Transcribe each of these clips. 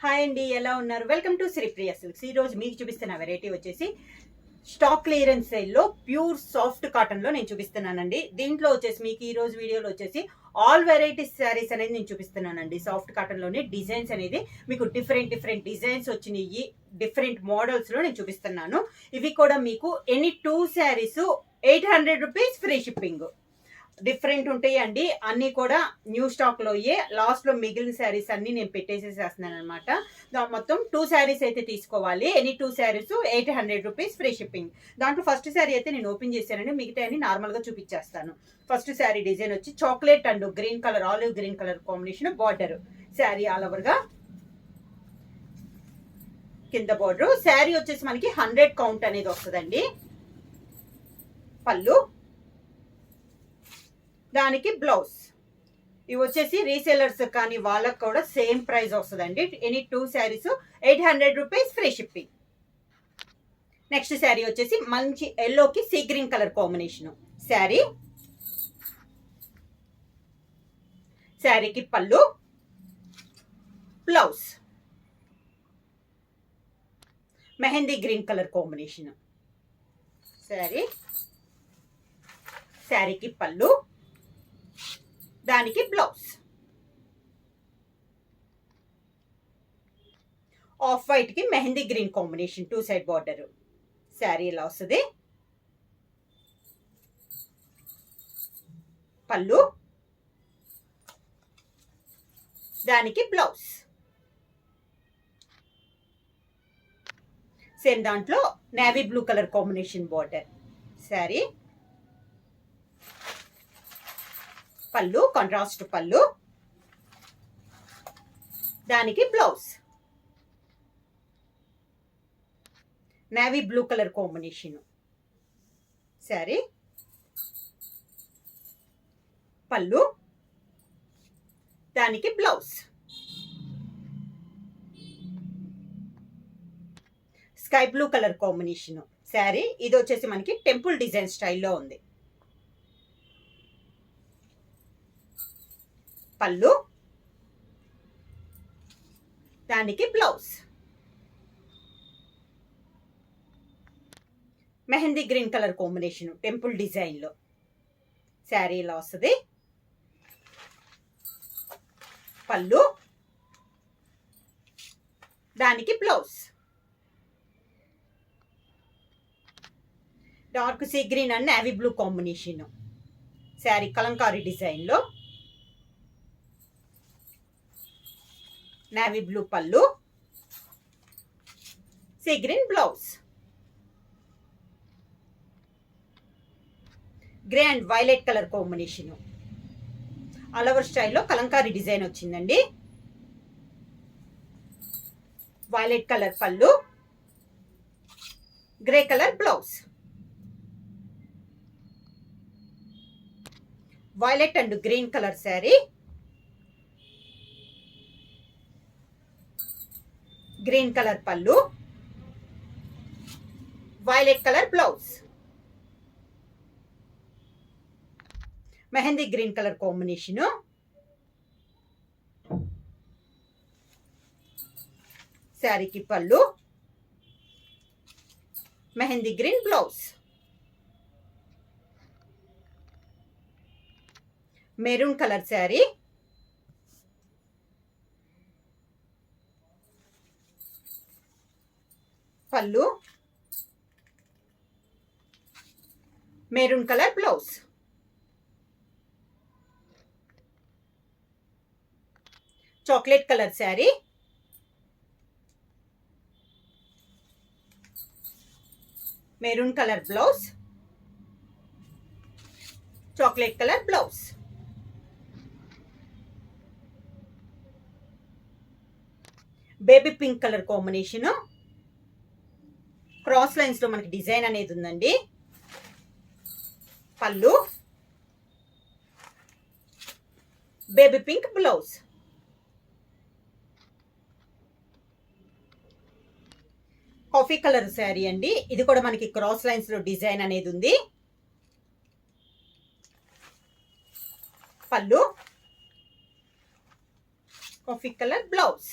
Hi అండి, ఎలా ఉన్నారు? Welcome to Sripriya silks. ఈ రోజు మీకు చూపిస్తున్న వెరైటీ వచ్చేసి స్టాక్ క్లియరెన్స్ సేల్లో ప్యూర్ సాఫ్ట్ కాటన్ లో నేను చూపిస్తున్నానండి. దీంట్లో వచ్చేసి మీకు ఈ రోజు వీడియోలో వచ్చేసి ఆల్ వెరైటీస్ శారీస్ అనేది నేను చూపిస్తున్నానండి. సాఫ్ట్ కాటన్ లోనే డిజైన్స్ అనేది మీకు డిఫరెంట్ డిజైన్స్ వచ్చినాయి, డిఫరెంట్ మోడల్స్ లో నేను చూపిస్తున్నాను. ఇవి కూడా మీకు any 2 saris 800 rupees free shipping. Different ఉంటాయి అండి, అన్ని కూడా న్యూ స్టాక్ లో లాస్ట్ లో మిగిలిన శారీస్ అన్ని నేను పెట్టేసేసేస్తున్నాను అనమాట. మొత్తం 2 శారీస్ అయితే తీసుకోవాలి. Any 2 saris 800 rupees free shipping. దాంట్లో ఫస్ట్ శారీ అయితే నేను ఓపెన్ చేశానండి, మిగతా అన్ని నార్మల్ గా చూపించేస్తాను. ఫస్ట్ శారీ డిజైన్ వచ్చి chocolate and green colour, olive green colour combination border. Sari all over గా కింద బార్డర్. శారీ వచ్చేసి మనకి 100 కౌంట్ అనేది వస్తుందండి. పళ్ళు, దానికి బ్లౌజ్. ఇవి వచ్చేసి రీసేలర్స్ కానీ వాళ్ళకి కూడా సేమ్ ప్రైస్ వస్తుందండి. Any 2 saris 800 rupees free shipping. Next sari వచ్చేసి మంచి ఎల్లోకి sea green colour combination sari. శారీకి పళ్ళు, blouse mehendi green colour combination sari. శారీకి పళ్ళు, దానికి బ్లౌజ్. ఆఫ్ వైట్ కి mehndi green combination 2 side border. Sari ఇలా వస్తుంది. పళ్ళు, దానికి బ్లౌజ్. సేమ్ దాంట్లో navy blue colour combination border. Sari, పళ్ళు కాంట్రాస్ట్ పళ్ళు, దానికి blouse navy blue colour combination sari. Pallu, దానికి blouse. Sky blue colour combination sari. ఇది వచ్చేసి మనకి టెంపుల్ డిజైన్ స్టైల్లో ఉంది. పళ్ళు, దానికి blouse. Mehendi green colour combination temple design లో శారీ ఇలా వస్తుంది. పళ్ళు, దానికి blouse. Dark sea green and navy blue combination sari Kalamkari design లో. నేవీ బ్లూ పళ్ళు, sea green blouse. Grey and violet colour combination all over స్టైల్లో కలంకారీ డిజైన్ వచ్చిందండి. వైలెట్ కలర్ పళ్ళు, grey colour blouse. Violet and green colour sari. Green colour pallu, violet colour blouse. Mehendi green colour combination. శారీకి pallu, mehendi green blouse. Maroon colour sari. Pallu, maroon colour blouse. Chocolate colour sari. Maroon colour blouse, chocolate colour blouse. Baby pink colour combination. Cross lines లో మనకి design అనేది ఉందండి. Pallu, baby pink blouse. Coffee colour sari అండి. ఇది కూడా మనకి cross lines లో డిజైన్ అనేది ఉంది. పళ్ళు, coffee colour blouse.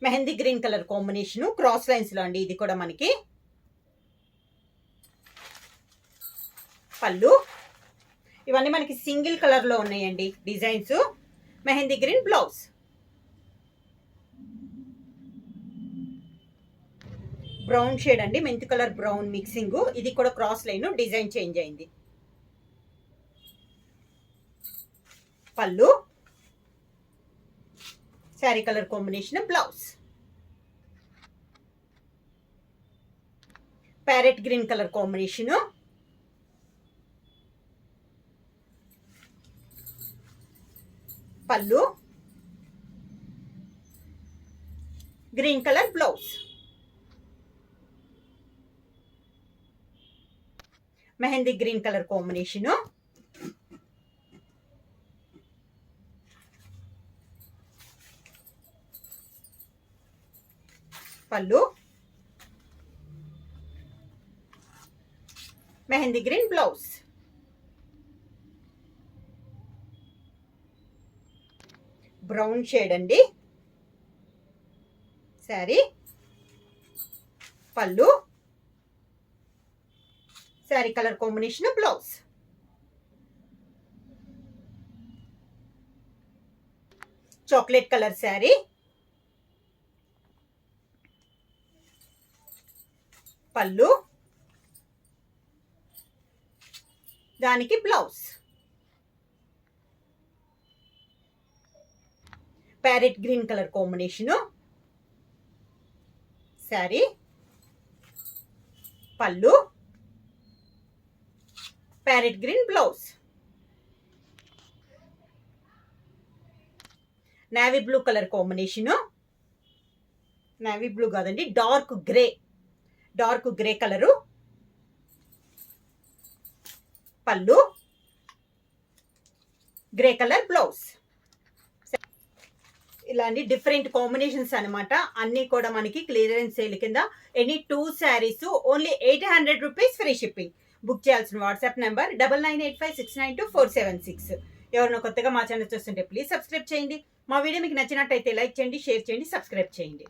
Mehendi green colour combination cross lines లో అండి. ఇది కూడా మనకి పళ్ళు. ఇవన్నీ మనకి సింగిల్ కలర్ లో ఉన్నాయండి designs. Mehendi green blouse. Brown shade అండి, మెంత్ కలర్ బ్రౌన్ మిక్సింగ్. ఇది కూడా క్రాస్ లైన్, డిజైన్ చేంజ్ అయింది. Pallu, sari colour combination blouse. Parrot green colour combination. Pallu, green colour blouse. Mehendi green colour combination. Pallu, mehendi green blouse. Brown shade అండి sari. Pallu, sari colour combination blouse. Chocolate colour sari. Pallu, దానికి blouse. Parrot green colour combination sari. Pallu, parrot green blouse. Navy blue colour combination. Navy blue కాదండి, dark grey colour. పళ్ళు, grey colour blouse. ఇలాంటి different combinations అనమాట. అన్ని కూడా మనకి clearance sale కింద. Any 2 saris only 800 rupees free shipping. Book చేయాల్సిన వాట్సాప్ నెంబర్ 9985692476. ఎవరైనా కొత్తగా మా ఛానల్ చూస్తుంటే ప్లీజ్ సబ్స్క్రైబ్ చేయండి. మా వీడియో మీకు నచ్చినట్టయితే లైక్ చేయండి, షేర్ చేయండి, సబ్స్క్రైబ్ చేయండి.